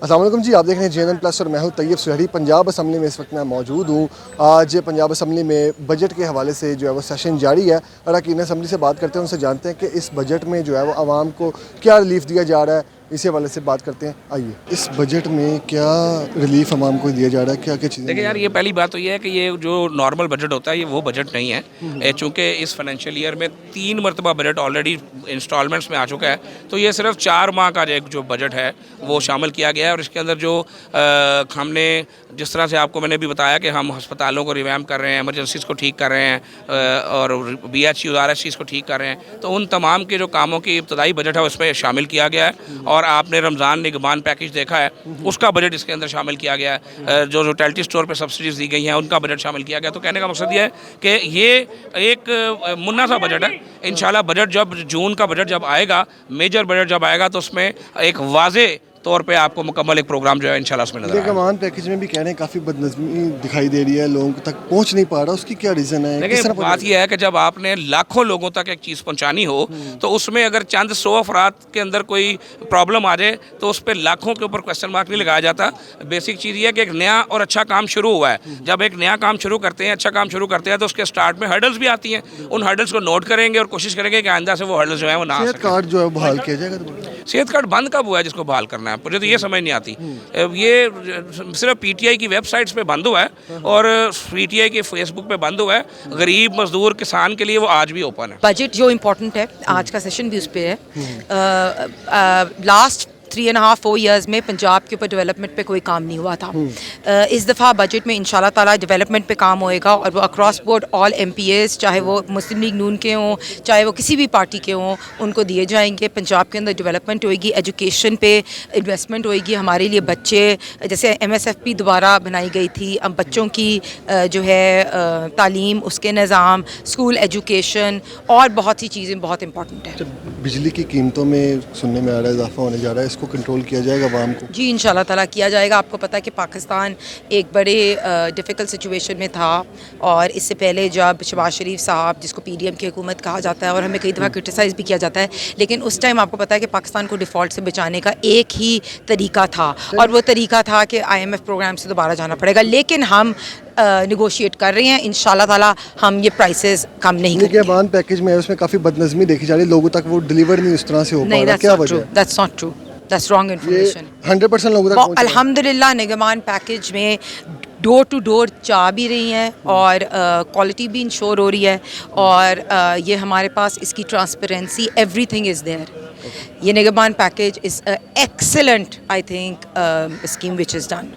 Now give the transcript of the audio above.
अस्सलाम वालेकुम जी, आप देख रहे हैं JNN प्लस और मैं हूं तैयब सुहरी। पंजाब असम्बली में इस वक्त मैं मौजूद हूं। आज पंजाब असम्बली में बजट के हवाले से जो है वो सेशन जारी है। अरकान असम्बली से बात करते हैं, उनसे जानते हैं कि इस बजट में जो है वो आवाम को क्या रिलीफ दिया जा रहा है। इसी हवाले से बात करते हैं। आइए, इस बजट में क्या रिलीफ आवाम को दिया जा रहा है, क्या क्या चीज़ें? देखिए यार, ये पहली बात तो ये है कि ये जो नॉर्मल बजट होता है ये वो बजट नहीं है। चूँकि इस फाइनेंशियल ईयर में 3 मरतबा बजट ऑलरेडी इंस्टॉलमेंट्स में आ चुका है, तो ये सिर्फ 4 माह का एक जो बजट है वो शामिल किया गया है। और इसके अंदर जो हमने जिस तरह से आपको मैंने भी बताया कि हम अस्पतालों को रिवैम्प कर रहे हैं, एमरजेंसीज़ को ठीक कर रहे हैं, और BHU RSCs को ठीक कर रहे हैं, तो उन तमाम के जो कामों की इब्तदाई बजट है उसमें शामिल किया गया है। और आपने रमज़ान निगमान पैकेज देखा है, उसका बजट इसके अंदर शामिल किया गया है। जो टैल्टी स्टोर पे सब्सिडीज़ दी गई हैं उनका बजट शामिल किया गया। तो कहने का मकसद ये है कि ये एक मुन्ना सा बजट है। इंशाल्लाह बजट जब जून का बजट जब आएगा, मेजर बजट जब आएगा, तो उसमें एक वाज़े तौर पे आपको मुकम्मल एक प्रोग्राम जो है इंशाल्लाह उसमें नजर आएगा। निगमान पैकेज में भी कह रहे हैं काफ़ी बदनज़मी दिखाई दे रही है, लोगों तक पहुँच नहीं पा रहा, उसकी क्या रीज़न है? देखिए, बात यह है कि जब आपने लाखों लोगों तक एक चीज़ पहुंचानी हो, तो उसमें अगर चंद 100 अफराद के अंदर कोई प्रॉब्लम आ जाए तो उस पर लाखों के ऊपर क्वेश्चन मार्क नहीं लगाया जाता। बेसिक चीज़ ये है कि एक नया और अच्छा काम शुरू हुआ है। जब एक नया काम शुरू करते हैं, अच्छा काम शुरू करते हैं, तो उसके स्टार्ट में हर्डल्स भी आती हैं। उन हर्डल्स को नोट करेंगे और कोशिश करेंगे कि आइंदा से वो हर्डल्स जो है वो ना आ सेहत सकें। कार्ड जो है बहाल किया जाएगा? सेहत कार्ड बंद कब हुआ है जिसको बहाल करना है? मुझे तो ये समझ नहीं आती। ये सिर्फ PTI की वेबसाइट्स पे बंद हुआ है और PTI के फेसबुक पे बंद हुआ है। गरीब मजदूर किसान के लिए वो आज भी ओपन है। बजट जो इम्पोर्टेंट है, आज का सेशन भी उस पर है। लास्ट 3.5-4 ईयर्स में पंजाब के ऊपर डेवलपमेंट पे कोई काम नहीं हुआ था। इस दफ़ा बजट में इंशाल्लाह ताला डेवलपमेंट पे काम होएगा और वो अक्रॉस बोर्ड ऑल MPAs, चाहे वो मुस्लिम लीग नून के हों, चाहे वो किसी भी पार्टी के हों, उनको दिए जाएंगे। पंजाब के अंदर डेवलपमेंट होएगी, एजुकेशन पे इन्वेस्टमेंट होएगी। हमारे लिए बच्चे, जैसे MSFP दोबारा बनाई गई थी, अब बच्चों की जो है तालीम, उसके निज़ाम, स्कूल एजुकेशन और बहुत सी चीज़ें बहुत इंपॉर्टेंट है। बिजली की कीमतों में सुनने में आ रहा है इजाफा होने जा रहा है, इसको कंट्रोल किया जाएगा आवाम को? जी, इंशाल्लाह ताला किया जाएगा। आपको पता है कि पाकिस्तान एक बड़े डिफ़िकल्ट सिचुएशन में था, और इससे पहले जब शहबाज शरीफ साहब, जिसको PDM की हुकूमत कहा जाता है और हमें कई दफ़ा क्रिटिसाइज़ भी किया जाता है, लेकिन उस टाइम आपको पता है कि पाकिस्तान को डिफ़ॉल्ट से बचाने का एक ही तरीका था, और वो तरीका था कि IMF प्रोग्राम से दोबारा जाना पड़ेगा। लेकिन हम निगोशिएट कर रहे हैं, इंशाल्लाह ताला हम ये प्राइसेस कम नहीं करेंगे। निगमान पैकेज में है, उसमें काफ़ी बदनज़मी देखी जा रही है, लोगों तक वो डिलीवर नहीं उस तरह से हो पा रहा, क्या वजह है? That's not true, that's wrong information. 100% लोगों तक पहुंच रहा है। अल्हम्दुलिल्लाह निगमान पैकेज में डोर टू डोर जा भी रही हैं और क्वालिटी भी इंश्योर हो रही है, और ये हमारे पास इसकी ट्रांसपेरेंसी, एवरीथिंग इज़ देयर। ये निगमान package is excellent, I think, scheme which is done.